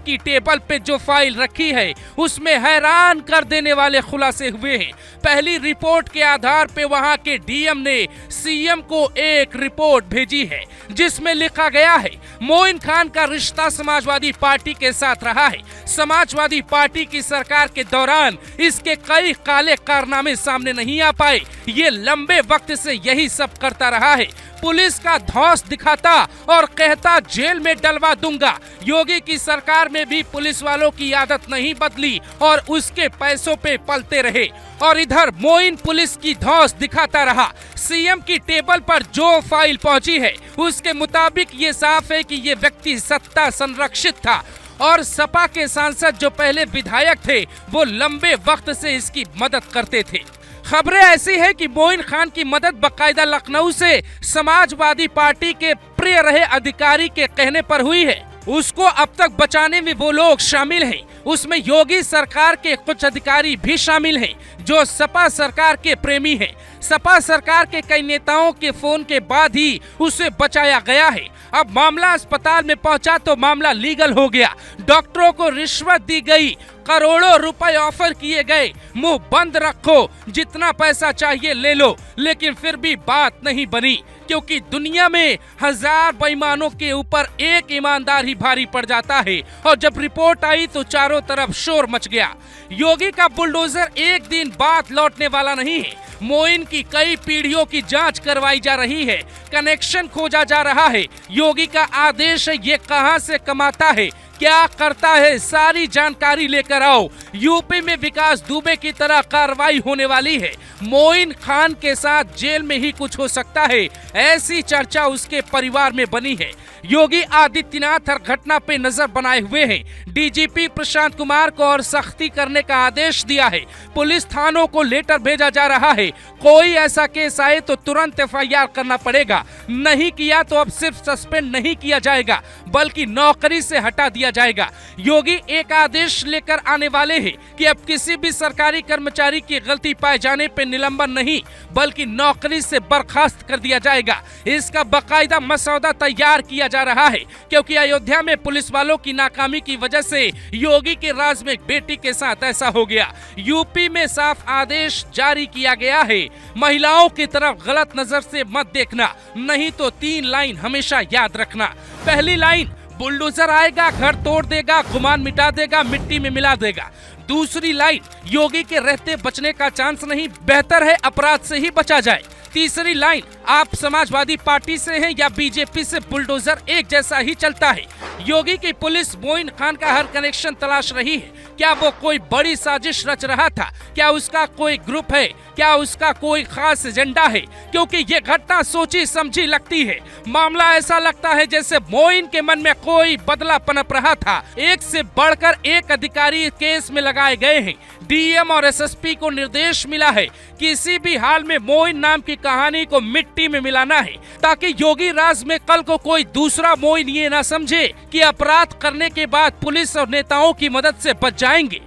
की टेबल पे जो फाइल रखी है उसमें हैरान कर देने वाले खुलासे हुए हैं। पहली रिपोर्ट के आधार पे वहां के डीएम ने सीएम को एक रिपोर्ट भेजी है जिसमें लिखा गया है मोइन खान का रिश्ता समाजवादी पार्टी के साथ रहा है। समाजवादी पार्टी की सरकार के दौरान इसके कई काले कारनामे सामने नहीं आ पाए। ये लंबे वक्त से यही सब करता रहा है। पुलिस का धौंस दिखाता और कहता जेल में डलवा दूंगा। योगी की सरकार में भी पुलिस वालों की आदत नहीं बदली और उसके पैसों पे पलते रहे। और इधर मोइन पुलिस की धौंस दिखाता रहा। सीएम की टेबल पर जो फाइल पहुंची है उसके मुताबिक ये साफ है कि ये व्यक्ति सत्ता संरक्षित था और सपा के सांसद जो पहले विधायक थे वो लंबे वक्त से इसकी मदद करते थे। खबरें ऐसी है कि मोइन खान की मदद बकायदा लखनऊ से समाजवादी पार्टी के प्रिय रहे अधिकारी के कहने पर हुई है। उसको अब तक बचाने में वो लोग शामिल हैं। उसमें योगी सरकार के कुछ अधिकारी भी शामिल हैं जो सपा सरकार के प्रेमी हैं। सपा सरकार के कई नेताओं के फोन के बाद ही उसे बचाया गया है। अब मामला अस्पताल में पहुंचा तो मामला लीगल हो गया। डॉक्टरों को रिश्वत दी गई, करोड़ों रुपए ऑफर किए गए, मुंह बंद रखो, जितना पैसा चाहिए ले लो, लेकिन फिर भी बात नहीं बनी क्योंकि दुनिया में 1000 बेईमानों के ऊपर एक ईमानदार ही भारी पड़ जाता है। और जब रिपोर्ट आई तो चारों तरफ शोर मच गया। योगी का बुलडोजर एक दिन बाद लौटने वाला नहीं है। मोइन की कई पीढ़ियों की जांच करवाई जा रही है, कनेक्शन खोजा जा रहा है। योगी का आदेश है, ये कहां से कमाता है, क्या करता है, सारी जानकारी लेकर आओ। यूपी में विकास दुबे की तरह कार्रवाई होने वाली है। मोइन खान के साथ जेल में ही कुछ हो सकता है, ऐसी चर्चा उसके परिवार में बनी है। योगी आदित्यनाथ हर घटना पे नजर बनाए हुए हैं। डीजीपी प्रशांत कुमार को और सख्ती करने का आदेश दिया है। पुलिस थानों को लेटर भेजा जा रहा है। कोई ऐसा केस आए तो तुरंत एफआईआर करना पड़ेगा। नहीं किया तो अब सिर्फ सस्पेंड नहीं किया जाएगा बल्कि नौकरी से हटा दिया जाएगा। योगी एक आदेश लेकर आने वाले हैं कि अब किसी भी सरकारी कर्मचारी की गलती पाए जाने पे निलंबन नहीं बल्कि नौकरी से बर्खास्त कर दिया जाएगा। इसका बाकायदा मसौदा तैयार किया जा रहा है क्योंकि अयोध्या में पुलिस वालों की नाकामी की वजह से योगी के राज में बेटी के साथ ऐसा हो गया। यूपी में साफ आदेश जारी किया गया है, महिलाओं की तरफ गलत नजर से मत देखना, नहीं तो 3 लाइन हमेशा याद रखना। पहली लाइन, बुलडोजर आएगा, घर तोड़ देगा, गुमान मिटा देगा, मिट्टी में मिला देगा। दूसरी लाइन, योगी के रहते बचने का चांस नहीं, बेहतर है अपराध से ही बचा जाए। तीसरी लाइन, आप समाजवादी पार्टी से हैं या बीजेपी से, बुलडोजर एक जैसा ही चलता है। योगी की पुलिस मोइन खान का हर कनेक्शन तलाश रही है। क्या वो कोई बड़ी साजिश रच रहा था? क्या उसका कोई ग्रुप है? क्या उसका कोई खास एजेंडा है? क्योंकि ये घटना सोची समझी लगती है। मामला ऐसा लगता है जैसे मोइन के मन में कोई बदला पनप रहा था। एक से बढ़कर एक अधिकारी केस में लगाए गए हैं। डीएम और एसएसपी को निर्देश मिला है किसी भी हाल में मोइन नाम की कहानी को मिट्टी में मिलाना है ताकि योगी राज में कल को कोई दूसरा मोइन ये ना समझे कि अपराध करने के बाद पुलिस और नेताओं की मदद से बच जाएंगे।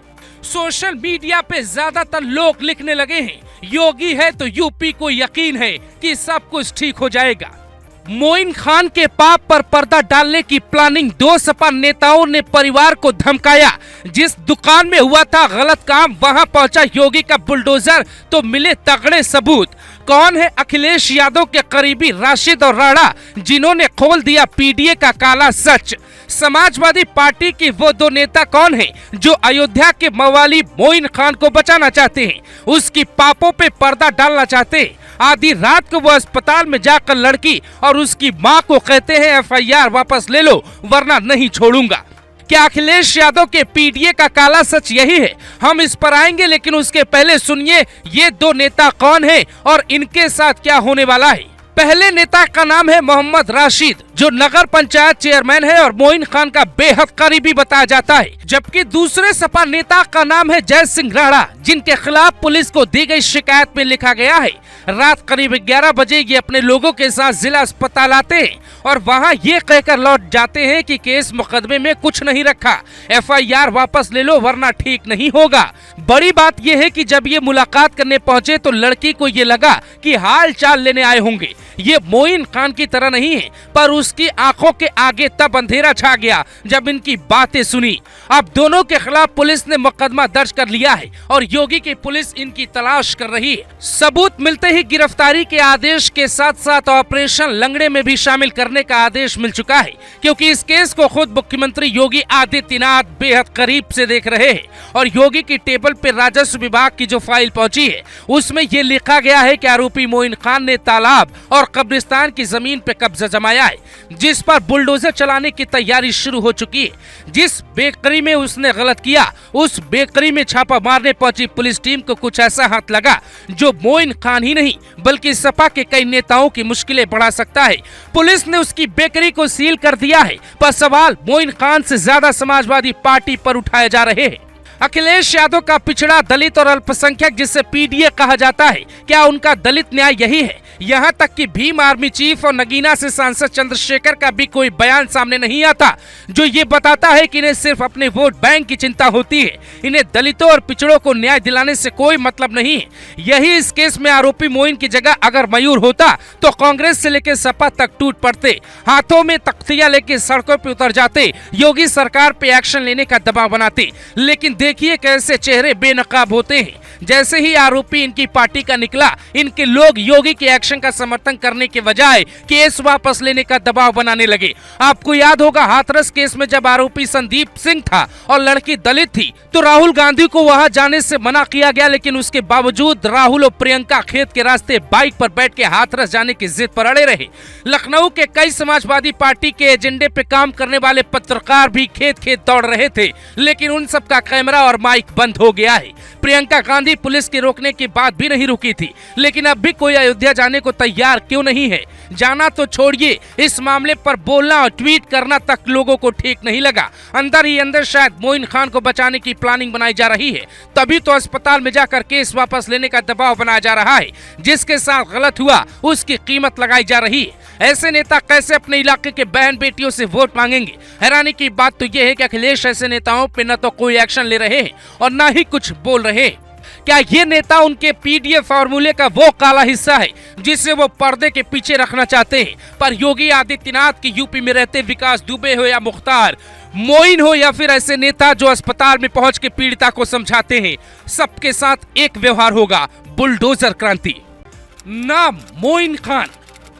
सोशल मीडिया पे ज्यादातर लोग लिखने लगे हैं, योगी है तो यूपी को यकीन है कि सब कुछ ठीक हो जाएगा। मोइन खान के पाप पर पर्दा डालने की प्लानिंग 2 सपा नेताओं ने परिवार को धमकाया। जिस दुकान में हुआ था गलत काम वहां पहुंचा योगी का बुलडोजर तो मिले तगड़े सबूत। कौन है अखिलेश यादव के करीबी राशिद और राणा जिन्होंने खोल दिया पीडीए का काला सच? समाजवादी पार्टी की वो 2 नेता कौन हैं जो अयोध्या के मवाली मोइन खान को बचाना चाहते हैं, उसकी पापों पे पर्दा डालना चाहते हैं? आधी रात को वो अस्पताल में जाकर लड़की और उसकी मां को कहते हैं एफआईआर वापस ले लो वरना नहीं छोड़ूंगा। क्या अखिलेश यादव के पीडीए का काला सच यही है? हम इस पर आएंगे, लेकिन उसके पहले सुनिए ये 2 नेता कौन हैं और इनके साथ क्या होने वाला है। पहले नेता का नाम है मोहम्मद राशिद जो नगर पंचायत चेयरमैन है और मोइन खान का बेहद करीबी बताया जाता है। जबकि दूसरे सपा नेता का नाम है जय सिंह राणा जिनके खिलाफ पुलिस को दी गई शिकायत में लिखा गया है रात करीब 11 बजे ये अपने लोगों के साथ जिला अस्पताल आते हैं और वहां ये कहकर लौट जाते हैं कि केस मुकदमे में कुछ नहीं रखा, एफआईआर वापस ले लो वरना ठीक नहीं होगा। बड़ी बात यह है कि जब ये मुलाकात करने पहुंचे तो लड़की को ये लगा कि हाल चाल लेने आए होंगे, ये मोइन खान की तरह नहीं है, पर उसकी आंखों के आगे तब अंधेरा छा गया जब इनकी बातें सुनी। अब दोनों के खिलाफ पुलिस ने मुकदमा दर्ज कर लिया है और योगी की पुलिस इनकी तलाश कर रही है। सबूत मिलते ही गिरफ्तारी के आदेश के साथ साथ ऑपरेशन लंगड़े में भी शामिल करने का आदेश मिल चुका है, क्योंकि इस केस को खुद मुख्यमंत्री योगी आदित्यनाथ बेहद करीब से देख रहे हैं। और योगी की टेबल पे राजस्व विभाग की जो फाइल पहुंची है उसमें ये लिखा गया है कि आरोपी मोइन खान ने तालाब और कब्रिस्तान की जमीन पे कब्जा जमाया है, जिस पर बुलडोजर चलाने की तैयारी शुरू हो चुकी है। जिस बेकरी में उसने गलत किया, उस बेकरी में छापा मारने पहुंची पुलिस टीम को कुछ ऐसा हाथ लगा जो मोइन खान ही नहीं बल्कि सपा के कई नेताओं की मुश्किलें बढ़ा सकता है। पुलिस ने उसकी बेकरी को सील कर दिया है, पर सवाल मोइन खान से ज्यादा समाजवादी पार्टी पर उठाए जा रहे हैं। अखिलेश यादव का पिछड़ा दलित और अल्पसंख्यक जिसे पीडीए कहा जाता है, क्या उनका दलित न्याय यही है? यहाँ तक कि भीम आर्मी चीफ और नगीना से सांसद चंद्रशेखर का भी कोई बयान सामने नहीं आता जो ये बताता है कि इन्हें सिर्फ अपने वोट बैंक की चिंता होती है। इन्हें दलितों और पिछड़ों को न्याय दिलाने से कोई मतलब नहीं है। यही इस केस में आरोपी मोइन की जगह अगर मयूर होता तो कांग्रेस से लेकर सपा तक टूट पड़ते, हाथों में तख्तियां लेकर सड़कों पर उतर जाते, योगी सरकार पे एक्शन लेने का दबाव बनाते। लेकिन देखिए कैसे चेहरे बेनकाब होते हैं। जैसे ही आरोपी इनकी पार्टी का निकला, इनके लोग योगी के एक्शन का समर्थन करने के बजाय केस वापस लेने का दबाव बनाने लगे। आपको याद होगा हाथरस केस में जब आरोपी संदीप सिंह था और लड़की दलित थी तो राहुल गांधी को वहां जाने से मना किया गया, लेकिन उसके बावजूद राहुल और प्रियंका खेत के रास्ते बाइक पर बैठ के हाथरस जाने की जिद पर अड़े रहे। लखनऊ के कई समाजवादी पार्टी के एजेंडे पे काम करने वाले पत्रकार भी खेत खेत दौड़ रहे थे, लेकिन उन सब का कैमरा और माइक बंद हो गया है। प्रियंका गांधी पुलिस के रोकने के बाद भी नहीं रुकी थी, लेकिन अब भी कोई अयोध्या जाने को तैयार क्यों नहीं है? जाना तो छोड़िए, इस मामले पर बोलना और ट्वीट करना तक लोगों को ठीक नहीं लगा। अंदर ही अंदर शायद मोइन खान को बचाने की प्लानिंग बनाई जा रही है, तभी तो अस्पताल में जाकर केस वापस लेने का दबाव बनाया जा रहा है। जिसके साथ गलत हुआ उसकी कीमत लगाई जा रही है। ऐसे नेता कैसे अपने इलाके के बहन बेटियों से वोट मांगेंगे? हैरानी की बात तो यह है कि अखिलेश ऐसे नेताओं पे न तो कोई एक्शन ले रहे हैं और न ही कुछ बोल रहे हैं। क्या ये नेता उनके पीडीए फॉर्मूले का वो काला हिस्सा है जिसे वो पर्दे के पीछे रखना चाहते हैं? पर योगी आदित्यनाथ की यूपी में रहते विकास दुबे हो या मुख्तार, मोइन हो या फिर ऐसे नेता जो अस्पताल में पहुंच के पीड़िता को समझाते हैं, सबके साथ एक व्यवहार होगा, बुलडोजर क्रांति। नाम मोइन खान,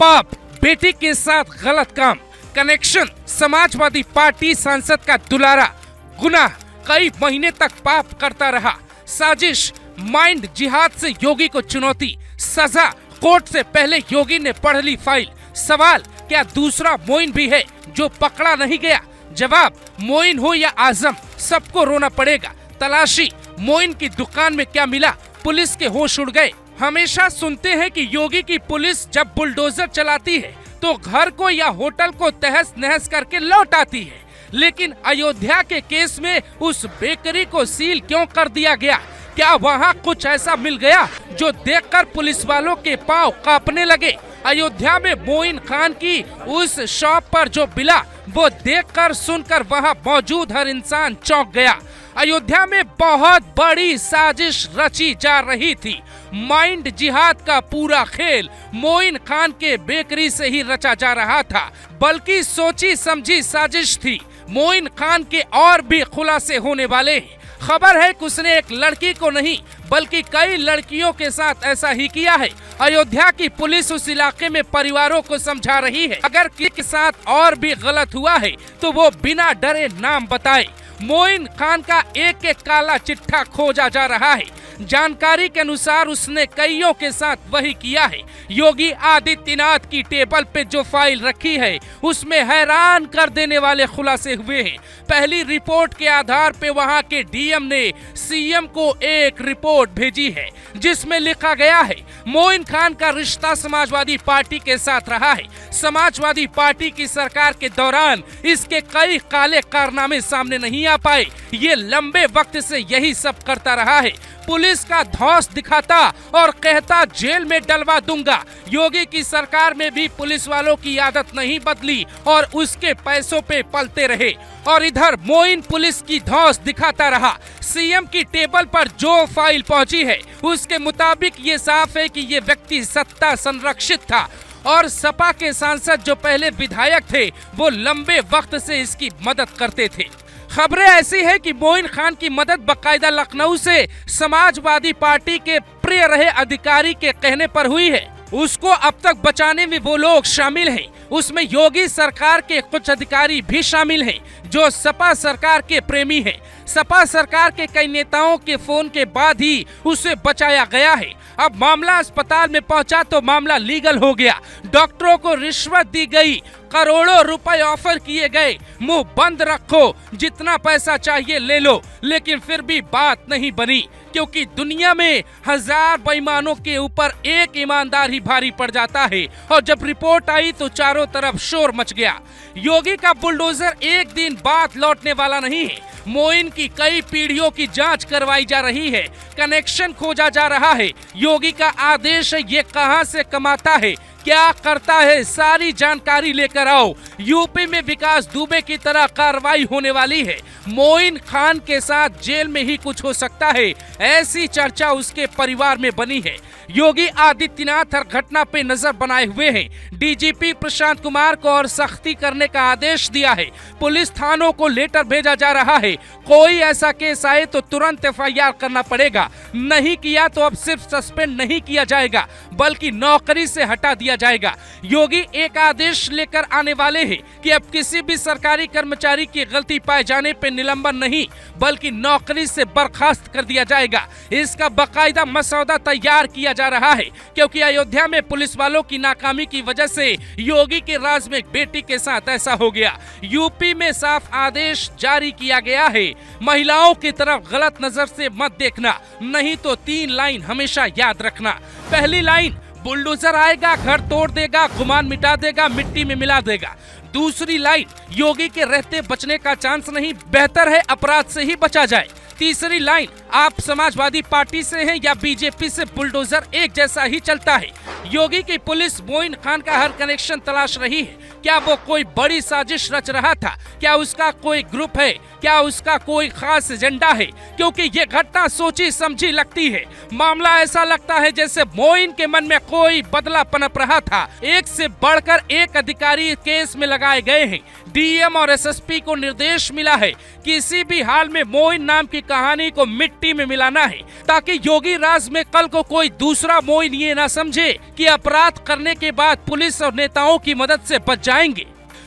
पाप, बेटी के साथ गलत काम, कनेक्शन समाजवादी पार्टी सांसद का दुलारा, गुनाह कई महीने तक पाप करता रहा, साजिश, माइंड जिहाद से योगी को चुनौती, सजा कोर्ट से पहले योगी ने पढ़ ली फाइल। सवाल, क्या दूसरा मोइन भी है जो पकड़ा नहीं गया? जवाब, मोइन हो या आजम सबको रोना पड़ेगा। तलाशी, मोइन की दुकान में क्या मिला? पुलिस के होश उड़ गए। हमेशा सुनते हैं कि योगी की पुलिस जब बुलडोजर चलाती है तो घर को या होटल को तहस नहस करके लौट आती है, लेकिन अयोध्या के केस में उस बेकरी को सील क्यों कर दिया गया? क्या वहाँ कुछ ऐसा मिल गया जो देखकर पुलिस वालों के पांव कांपने लगे? अयोध्या में मोइन खान की उस शॉप पर जो बिला, वो देखकर सुनकर वहाँ मौजूद हर इंसान चौंक गया। अयोध्या में बहुत बड़ी साजिश रची जा रही थी। माइंड जिहाद का पूरा खेल मोइन खान के बेकरी से ही रचा जा रहा था, बल्कि सोची समझी साजिश थी। मोइन खान के और भी खुलासे होने वाले हैं। खबर है कि उसने एक लड़की को नहीं बल्कि कई लड़कियों के साथ ऐसा ही किया है। अयोध्या की पुलिस उस इलाके में परिवारों को समझा रही है, अगर किसी के साथ और भी गलत हुआ है तो वो बिना डरे नाम बताए। मोइन खान का एक एक काला चिट्ठा खोजा जा रहा है। जानकारी के अनुसार उसने कईयों के साथ वही किया है। योगी आदित्यनाथ की टेबल पे जो फाइल रखी है उसमें हैरान कर देने वाले खुलासे हुए हैं। पहली रिपोर्ट के आधार पे वहां के डीएम ने सीएम को एक रिपोर्ट भेजी है जिसमें लिखा गया है मोइन खान का रिश्ता समाजवादी पार्टी के साथ रहा है। समाजवादी पार्टी की सरकार के दौरान इसके कई काले कारनामे सामने नहीं आ पाए। ये लंबे वक्त से यही सब करता रहा है। पुलिस का धौंस दिखाता और कहता जेल में डलवा दूंगा। योगी की सरकार में भी पुलिस वालों की आदत नहीं बदली और उसके पैसों पे पलते रहे। और इधर मोइन पुलिस की धौंस दिखाता रहा। सीएम की टेबल पर जो फाइल पहुंची है उसके मुताबिक ये साफ है कि ये व्यक्ति सत्ता संरक्षित था और सपा के सांसद जो पहले विधायक थे वो लंबे वक्त से इसकी मदद करते थे। खबरें ऐसी है कि मोइन खान की मदद बकायदा लखनऊ से समाजवादी पार्टी के प्रिय रहे अधिकारी के कहने पर हुई है। उसको अब तक बचाने में वो लोग शामिल हैं। उसमें योगी सरकार के कुछ अधिकारी भी शामिल हैं जो सपा सरकार के प्रेमी हैं। सपा सरकार के कई नेताओं के फोन के बाद ही उसे बचाया गया है। अब मामला अस्पताल में पहुंचा तो मामला लीगल हो गया। डॉक्टरों को रिश्वत दी गई, करोड़ों रुपए ऑफर किए गए, मुंह बंद रखो, जितना पैसा चाहिए ले लो, लेकिन फिर भी बात नहीं बनी, क्योंकि दुनिया में 1000 बेईमानों के ऊपर एक ईमानदार ही भारी पड़ जाता है। और जब रिपोर्ट आई तो चारों तरफ शोर मच गया। योगी का बुलडोजर एक दिन बाद लौटने वाला नहीं है। मोइन की कई पीढ़ियों की जांच करवाई जा रही है, कनेक्शन खोजा जा रहा है। योगी का आदेश है, ये कहां से कमाता है, क्या करता है, सारी जानकारी लेकर आओ। यूपी में विकास दुबे की तरह कार्रवाई होने वाली है। मोइन खान के साथ जेल में ही कुछ हो सकता है, ऐसी चर्चा उसके परिवार में बनी है। योगी आदित्यनाथ हर घटना पे नजर बनाए हुए हैं। डीजीपी प्रशांत कुमार को और सख्ती करने का आदेश दिया है। पुलिस थानों को लेटर भेजा जा रहा है। कोई ऐसा केस आए तो तुरंत एफआईआर करना पड़ेगा। नहीं किया तो अब सिर्फ सस्पेंड नहीं किया जाएगा बल्कि नौकरी से हटा दिया जाएगा। योगी एक आदेश लेकर आने वाले हैं कि अब किसी भी सरकारी कर्मचारी की गलती पाए जाने पे निलंबन नहीं बल्कि नौकरी से बर्खास्त कर दिया जाएगा। इसका बाकायदा मसौदा तैयार किया जा रहा है, क्योंकि अयोध्या में पुलिस वालों की नाकामी की वजह से योगी के राज में एक बेटी के साथ ऐसा हो गया। यूपी में साफ आदेश जारी किया गया है, महिलाओं की तरफ गलत नजर से मत देखना, नहीं तो 3 लाइन हमेशा याद रखना। पहली लाइन, बुलडोजर आएगा, घर तोड़ देगा, गुमान मिटा देगा, मिट्टी में मिला देगा। दूसरी लाइन, योगी के रहते बचने का चांस नहीं, बेहतर है अपराध से ही बचा जाए। तीसरी लाइन, आप समाजवादी पार्टी से हैं या बीजेपी से, बुलडोजर एक जैसा ही चलता है। योगी की पुलिस मोइन खान का हर कनेक्शन तलाश रही है। क्या वो कोई बड़ी साजिश रच रहा था? क्या उसका कोई ग्रुप है? क्या उसका कोई खास एजेंडा है? क्योंकि ये घटना सोची समझी लगती है। मामला ऐसा लगता है जैसे मोइन के मन में कोई बदला पनप रहा था। एक से बढ़कर एक अधिकारी केस में लगाए गए हैं। डीएम और एसएसपी को निर्देश मिला है किसी भी हाल में मोइन नाम की कहानी को मिट्टी में मिलाना है, ताकि योगी राज में कल को कोई दूसरा मोइन ये ना समझे कि अपराध करने के बाद पुलिस और नेताओं की मदद से बच जाएंगे।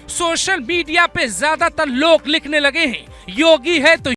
सोशल मीडिया पे ज्यादातर लोग लिखने लगे हैं, योगी है तो